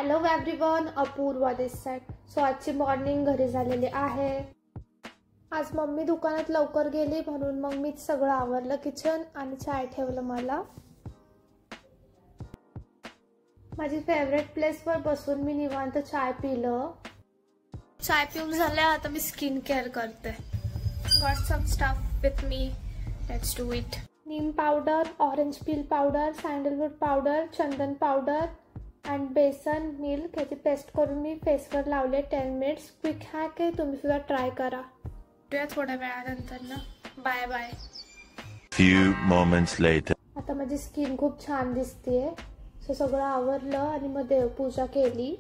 Hello everyone, Apurva दिस side. So आजची morning घरी झालेली आहे. आज मम्मी दुकानात लवकर गेली म्हणून मग मीच सगळं आवरलं, किचन आणि चाय ठेवलं. मला माझी फेवरेट प्लेसवर बसून मी निवांत चाय पिलं. चाय पिऊन झालं, आता मी स्किन केअर करते. Got some stuff with me, let's do it. Neem powder, orange peel powder, sandalwood powder, चंदन पावडर अँड बेसन मिल्क याची पेस्ट करून मी फेसवर लावले 10 मिनिट्स. क्विक हॅक आहे, तुम्ही सुद्धा ट्राय करा. थोड्या वेळानंतर ना. Bye bye. Few moments later. आता माझी स्किन खूप छान दिसतेय. सो सगळं आवरलं आणि मग देवपूजा केली.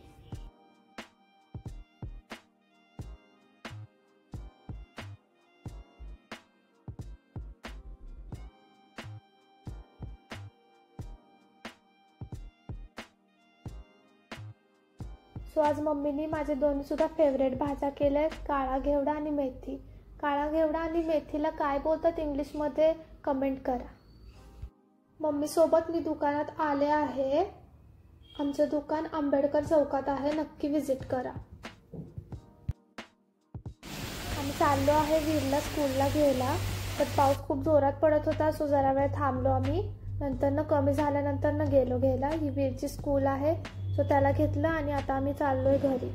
सो आज मम्मीनी माझे दोन्ही सुद्धा फेवरेट भाज्या केल्यात, काळा घेवडा आणि मेथी. काळा घेवडा आणि मेथीला काय बोलतात इंग्लिशमध्ये कमेंट करा. मम्मी सोबत मी दुकानात आले आहे. आमचं दुकान आंबेडकर चौकात आहे, नक्की विजिट करा. आम्ही चाललो आहे वीरला स्कूलला घ्यायला. तर पाऊस खूप जोरात पडत होता, सो जरा वेळ थांबलो आम्ही. नंतर कमी झाल्यानंतर गेलो घ्यायला. ही वीरची स्कूल आहे, सो त्याला घेतलं आणि आता आम्ही चाललोय घरी.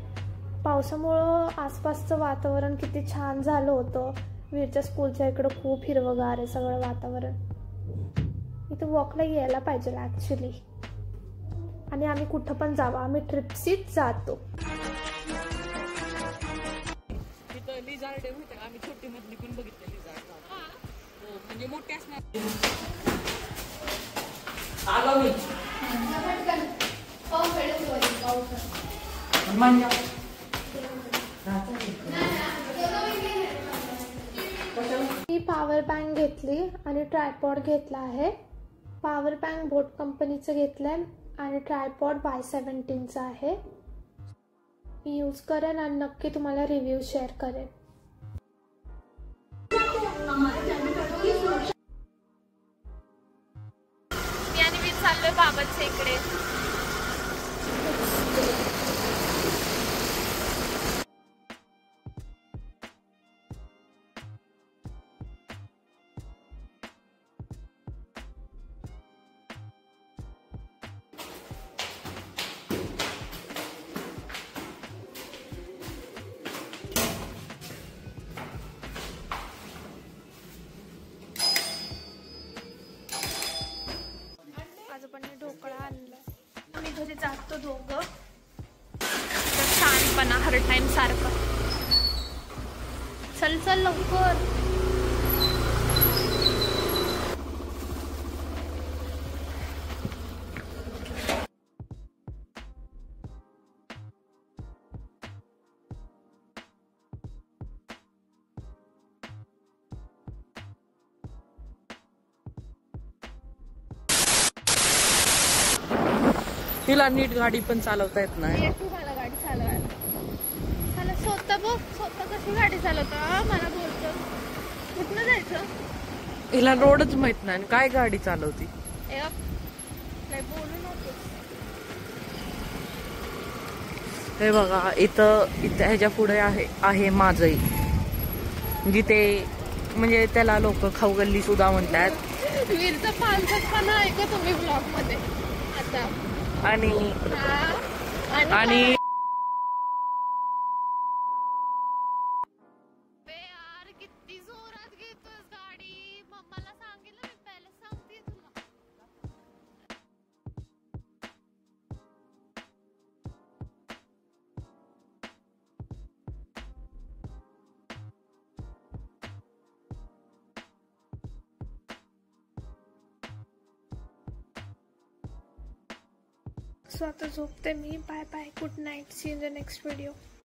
पावसामुळं आसपासचं वातावरण किती छान झालं होतं. वीरच्या स्कूलच्या इकडं खूप हिरवगार आहे सगळं वातावरण. इथं वॉकला यायला पाहिजे ॲक्च्युली. आणि आम्ही कुठं पण जावं, आम्ही ट्रिप्सीत जातो. आम्ही छोटी मधली पण बघितलेली म्हणजे मोठी असणार. मी पॉवर बँक घेतली आणि ट्रायपॉड घेतला आहे. पॉवर बँक बोट कंपनीचं घेतलंय आणि ट्रायपॉड Y17चा आहे. मी यूज करेन आणि नक्की तुम्हाला रिव्ह्यू शेअर करेन. मी आणि मी चाललोय बाबांच्या इकडे. आजोबांनी ढोकळा आणला. आम्ही घरी जातो दोघं. छानपणा हर टाइम सारखं. चल चल लवकर. तिला नीट गाडी पण चालवता येत नाही. तू मला गाडी चालवायला. मला स्वतः बघ, स्वतः कशी गाडी चालवता मला बोलतो. कुठनं जायचं? हिला रोडच माहित नाही, काय गाडी चालवती. बोलू नको. हे बघा, इथं ह्याच्या पुढे आहे माझई, जिथे म्हणजे त्याला लोक खाऊ गल्ली सुद्धा म्हणतात. वीरचा पालसटपणा आहे का तुम्ही ब्लॉग मध्ये आता. आणि यार किती जोरात घेतोस गाडी. मम्माला सांगेल मी, पहिले सांगते तुला. सो आता झोपते मी. Bye bye, good night, see in the next video.